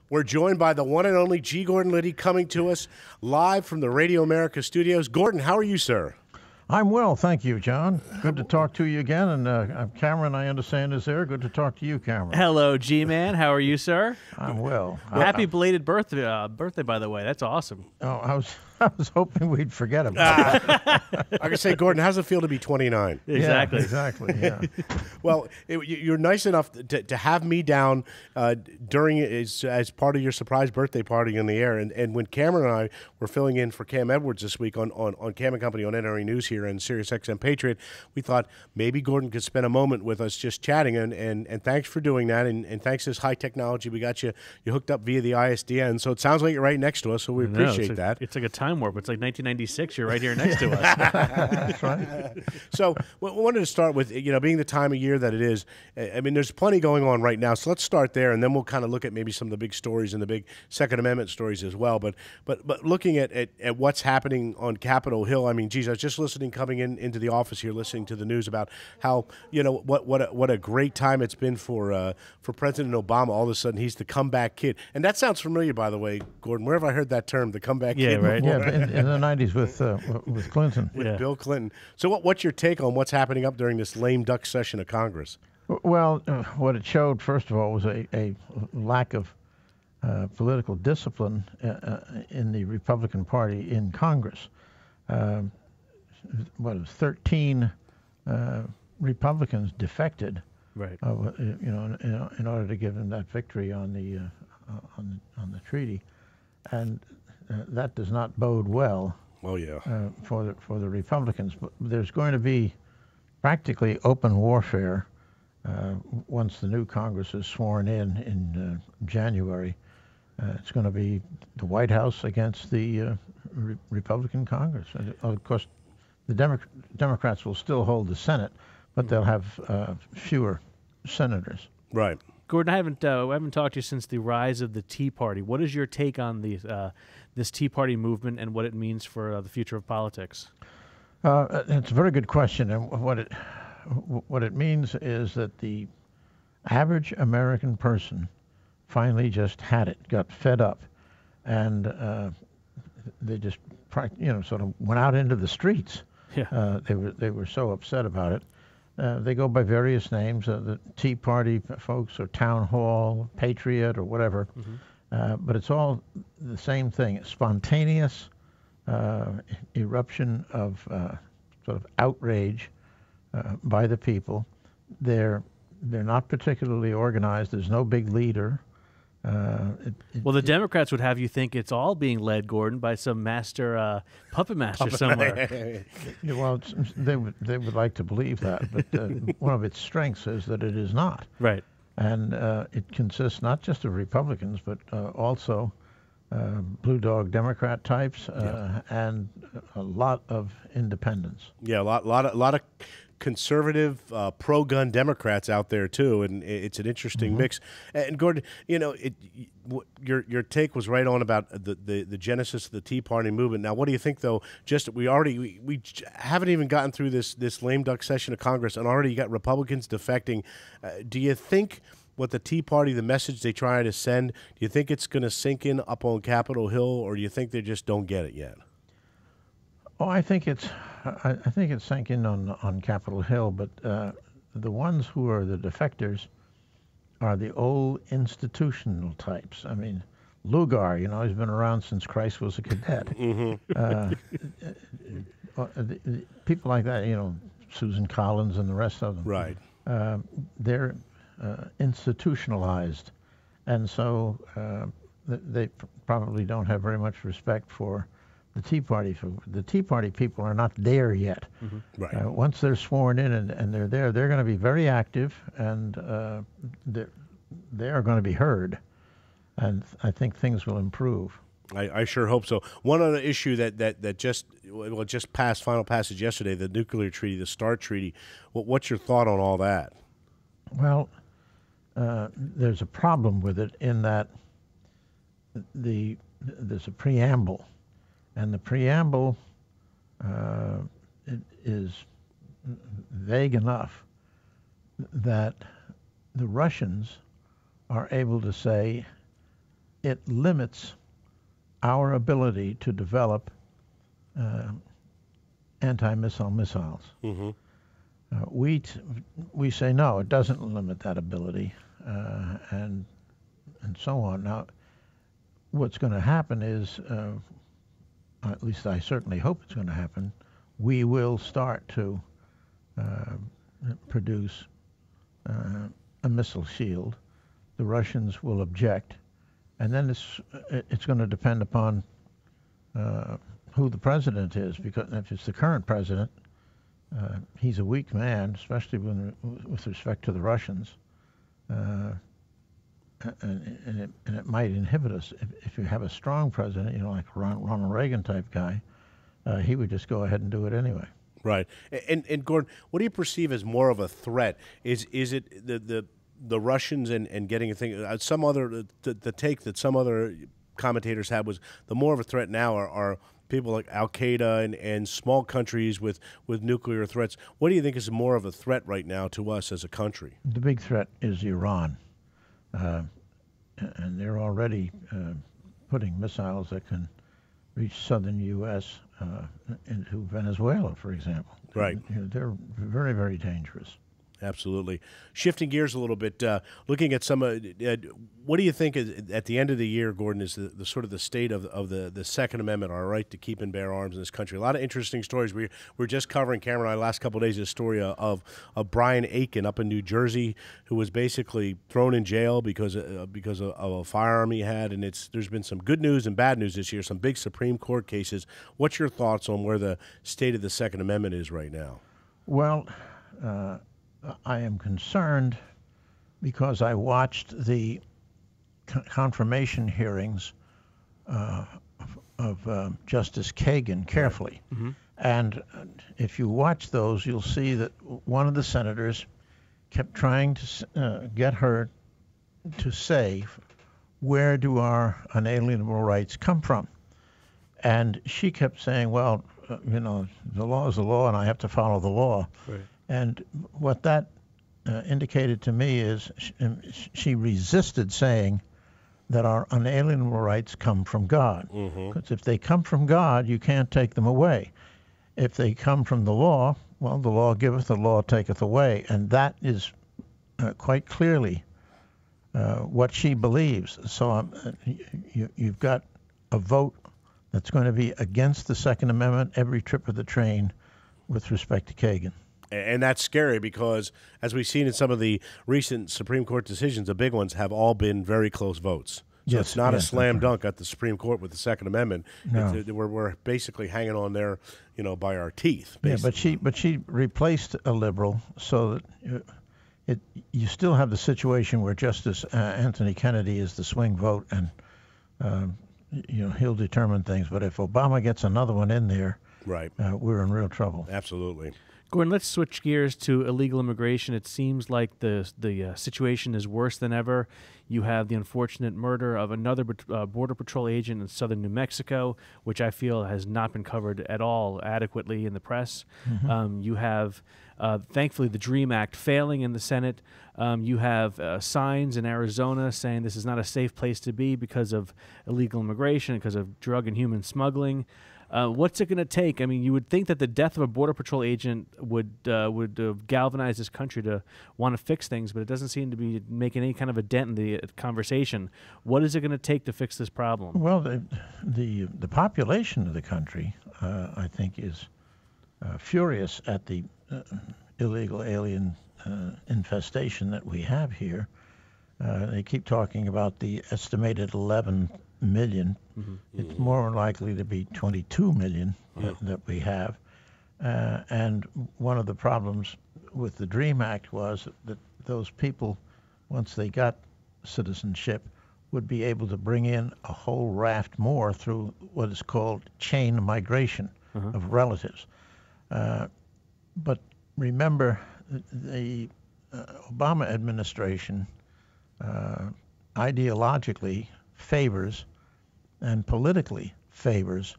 We're joined by the one and only G. Gordon Liddy, coming to us live from the Radio America studios. Gordon, how are you, sir? I'm well, thank you, John. Good to talk to you again. And Cameron, I understand, is there. Good to talk to you, Cameron. Hello, G-Man. How are you, sir? I'm well. Happy belated birthday, by the way. That's awesome. Oh, I was hoping we'd forget about that. I can say, Gordon, how's it feel to be 29? Exactly. Yeah, exactly, yeah. Well, you're nice enough to have me down during as part of your surprise birthday party in the air. And when Cameron and I were filling in for Cam Edwards this week on Cam and Company on NRA News here and Sirius XM Patriot, we thought maybe Gordon could spend a moment with us just chatting. And thanks for doing that. And thanks to this high technology, we got you hooked up via the ISDN. So it sounds like you're right next to us, so we appreciate that. It's like a time warp. It's like 1996. You're right here next to us. That's right. So we wanted to start with, being the time of year that it is. I mean, there's plenty going on right now. So let's start there, and then we'll kind of look at maybe some of the big stories and the big Second Amendment stories as well. But looking at what's happening on Capitol Hill, I mean, geez, I was just listening, coming into the office here, listening to the news about how, what a great time it's been for President Obama. All of a sudden, he's the comeback kid. And that sounds familiar, by the way, Gordon. Where have I heard that term, the comeback kid? Right. Before? Yeah, in the 90s with Clinton. With Bill Clinton. So what's your take on what's happening up during this lame duck session of Congress? Well, what it showed, first of all, was a lack of political discipline in the Republican Party in Congress. 13 Republicans defected, Right. in order to give them that victory on the treaty, and that does not bode well. Oh yeah. For the Republicans. But there's going to be practically open warfare once the new Congress is sworn in January. It's going to be the White House against the Republican Congress. Of course, the Democrats will still hold the Senate, but they'll have fewer senators. Right. Gordon, I haven't talked to you since the rise of the Tea Party. What is your take on this Tea Party movement and what it means for the future of politics? It's a very good question, and what it means is that the average American person finally just had it, got fed up, and they just sort of went out into the streets. Yeah. They were so upset about it. They go by various names, the Tea Party folks, or Town Hall, Patriot, or whatever. Mm-hmm. But it's all the same thing: spontaneous eruption of sort of outrage by the people. They're not particularly organized. There's no big leader. Well, the Democrats would have you think it's all being led, Gordon, by some master puppet master somewhere. Well, they would like to believe that, but one of its strengths is that it is not. Right. And it consists not just of Republicans, but also blue dog Democrat types and a lot of independents. Yeah, a lot of conservative, pro-gun Democrats out there too, and it's an interesting mix. And Gordon, your take was right on about the genesis of the Tea Party movement. Now, what do you think, though? Just we haven't even gotten through this lame duck session of Congress, and already you got Republicans defecting. Do you think what the Tea Party, the message they try to send, do you think it's going to sink in up on Capitol Hill, or do you think they just don't get it yet? Oh, I think it's sank in on Capitol Hill, but the ones who are the defectors are the old institutional types. I mean, Lugar, he's been around since Christ was a cadet. People like that, Susan Collins and the rest of them. Right. They're institutionalized, and so they probably don't have very much respect for the Tea Party. The Tea Party people are not there yet. Mm-hmm. Right. Once they're sworn in and they're there, they're going to be very active, and they are going to be heard. And I think things will improve. I sure hope so. One other issue that just passed final passage yesterday, the nuclear treaty, the START treaty. What's your thought on all that? Well, there's a problem with it in that there's a preamble. And the preamble is vague enough that the Russians are able to say, it limits our ability to develop anti-missile missiles. Mm-hmm. We say no, it doesn't limit that ability, and so on. Now, what's going to happen is, at least I certainly hope it's going to happen, we will start to produce a missile shield. The Russians will object, and then it's going to depend upon who the president is, because if it's the current president, he's a weak man, especially with respect to the Russians, and it might inhibit us. If you have a strong president, like a Ronald Reagan type guy, he would just go ahead and do it anyway. Right. And Gordon, what do you perceive as more of a threat? Is it the Russians and getting a thing? Some other the take that some other commentators had was the more of a threat now are people like Al Qaeda and small countries with nuclear threats. What do you think is more of a threat right now to us as a country? The big threat is Iran, and they're already putting missiles that can reach southern U.S. Into Venezuela, for example. Right. They're very, very dangerous. Absolutely. Shifting gears a little bit, looking at some, what do you think is, at the end of the year, Gordon, is the sort of the state of the Second Amendment, our right to keep and bear arms in this country? A lot of interesting stories. We're just covering, Cameron and I, last couple of days, a story of Brian Aiken up in New Jersey, who was basically thrown in jail because of a firearm he had, and there's been some good news and bad news this year, some big Supreme Court cases. What's your thoughts on where the state of the Second Amendment is right now? Well, I am concerned because I watched the confirmation hearings of Justice Kagan carefully. Mm-hmm. And if you watch those, you'll see that one of the senators kept trying to get her to say, where do our unalienable rights come from? And she kept saying, well, the law is the law and I have to follow the law. Right. And what that indicated to me is she resisted saying that our unalienable rights come from God. Because if they come from God, you can't take them away. If they come from the law, well, the law giveth, the law taketh away. And that is quite clearly what she believes. So you've got a vote that's going to be against the Second Amendment every trip of the train with respect to Kagan. And that's scary because, as we've seen in some of the recent Supreme Court decisions, the big ones have all been very close votes. So it's not a slam dunk at the Supreme Court with the Second Amendment. No. We're basically hanging on there, by our teeth. Basically. Yeah, but she replaced a liberal, so that you still have the situation where Justice Anthony Kennedy is the swing vote, and he'll determine things. But if Obama gets another one in there, right, we're in real trouble. Absolutely. Gordon, let's switch gears to illegal immigration. It seems like the situation is worse than ever. You have the unfortunate murder of another Border Patrol agent in southern New Mexico, which I feel has not been covered at all adequately in the press. Mm-hmm. You have, thankfully, the DREAM Act failing in the Senate. You have signs in Arizona saying this is not a safe place to be because of illegal immigration, because of drug and human smuggling. What's it going to take? I mean, you would think that the death of a Border Patrol agent would galvanize this country to want to fix things, but it doesn't seem to be making any kind of a dent in the conversation. What is it going to take to fix this problem? Well, the population of the country, I think, is furious at the illegal alien infestation that we have here. They keep talking about the estimated 11 million. Mm-hmm. It's more likely to be 22 million that we have. And one of the problems with the DREAM Act was that those people, once they got citizenship, would be able to bring in a whole raft more through what is called chain migration of relatives. But remember, the Obama administration ideologically favors and politically favors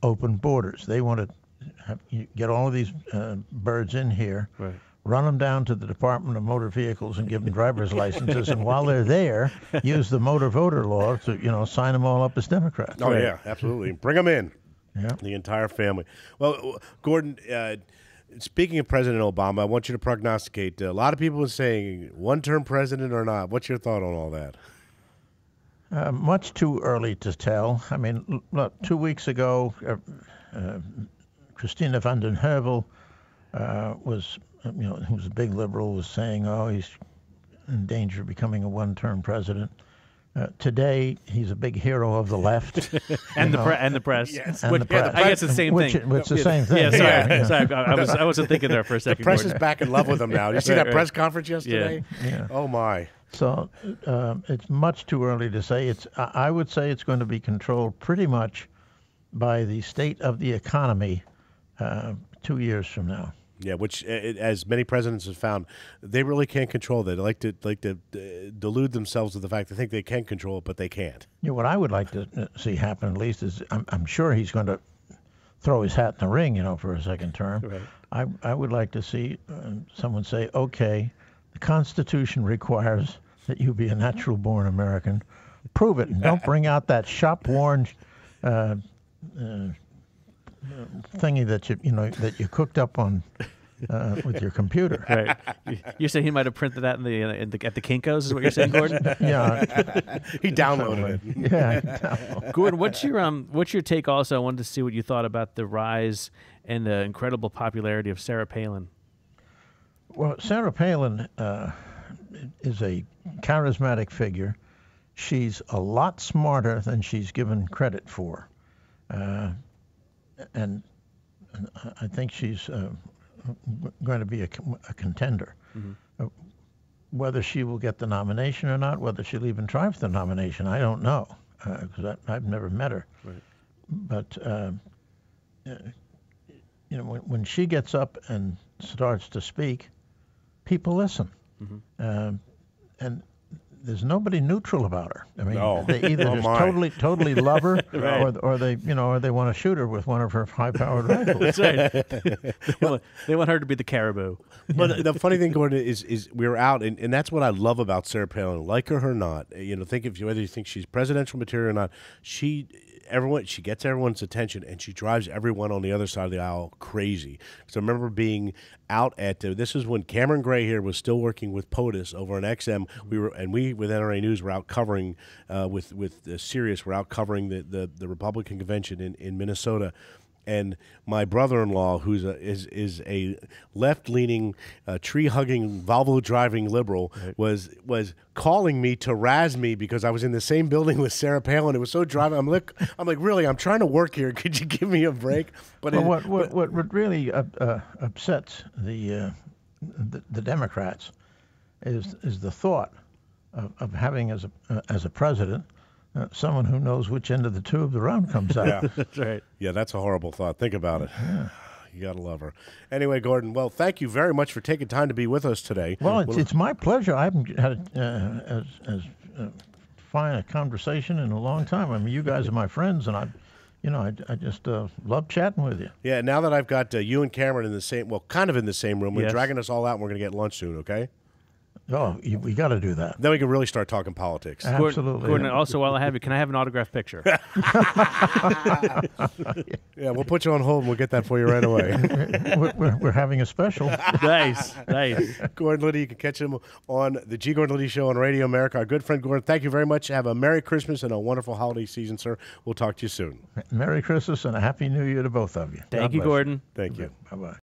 open borders. They want to get all of these birds in here, right, run them down to the Department of Motor Vehicles and give them driver's licenses, and while they're there, use the motor voter law to, sign them all up as Democrats. Oh, yeah, absolutely. Bring them in. Yeah. The entire family. Well, Gordon, speaking of President Obama, I want you to prognosticate. A lot of people are saying one-term president or not. What's your thought on all that? Much too early to tell. I mean, look, 2 weeks ago, Christina van den Heuvel was, who's a big liberal, was saying, he's in danger of becoming a one-term president. Today, he's a big hero of the left. and the press. Yes. And the press. I guess it's the same thing. It's the same thing. Yeah, sorry. I wasn't thinking there for a second. The press Gordon. is back in love with him now. Did you see that press conference yesterday? Yeah. Oh, my. So it's much too early to say. I would say it's going to be controlled pretty much by the state of the economy 2 years from now. Yeah, which, as many presidents have found, they really can't control that. They like to delude themselves with the fact they think they can control it, but they can't. What I would like to see happen, at least, is I'm sure he's going to throw his hat in the ring, for a second term. Right. I would like to see someone say, okay, the Constitution requires that you be a natural-born American. Prove it, and don't bring out that shop-worn thingy that you cooked up on with your computer. Right. You're saying he might have printed that at the Kinko's, is what you're saying, Gordon? Yeah. He downloaded it. Yeah. Gordon, what's your take also? I wanted to see what you thought about the rise and the incredible popularity of Sarah Palin. Well, Sarah Palin is a charismatic figure. She's a lot smarter than she's given credit for. And I think she's going to be a contender. Mm-hmm. Whether she will get the nomination or not, whether she'll even try for the nomination, I don't know, because I've never met her. Right. But when she gets up and starts to speak, people listen. Mm-hmm. And there's nobody neutral about her. I mean, no. They either just totally love her, right. or they want to shoot her with one of her high-powered rifles. That's right. They want her to be the caribou. But the funny thing, Gordon, is we were out, and that's what I love about Sarah Palin. Like her or not, whether you think she's presidential material or not, she gets everyone's attention, and she drives everyone on the other side of the aisle crazy. So I remember being out at this is when Cameron Gray here was still working with POTUS over on XM. We with NRA News were out covering with Sirius. We're out covering the Republican convention in Minnesota. And my brother-in-law, who's is a left-leaning, tree-hugging, Volvo-driving liberal, right, was calling me to razz me because I was in the same building with Sarah Palin. It was so driving. I'm like, really? I'm trying to work here. Could you give me a break? But what really upsets the Democrats is the thought of having as a president someone who knows which end of the tube the round comes out. Yeah, that's right. Yeah, that's a horrible thought. Think about it. Yeah. You got to love her. Anyway, Gordon, well, thank you very much for taking time to be with us today. Well, it's my pleasure. I haven't had as fine a conversation in a long time. I mean, you guys are my friends, and I just love chatting with you. Yeah, now that I've got you and Cameron in the same, kind of in the same room, we're yes, dragging us all out, and we're going to get lunch soon, okay? Oh, we got to do that. Then we can really start talking politics. Absolutely. Gordon, also, while I have you, can I have an autographed picture? Yeah, we'll put you on hold and we'll get that for you right away. We're having a special. Nice. Gordon Liddy, you can catch him on the G. Gordon Liddy Show on Radio America. Our good friend Gordon, thank you very much. Have a Merry Christmas and a wonderful holiday season, sir. We'll talk to you soon. Merry Christmas and a Happy New Year to both of you. Thank you, Gordon. Thank you. Bye-bye.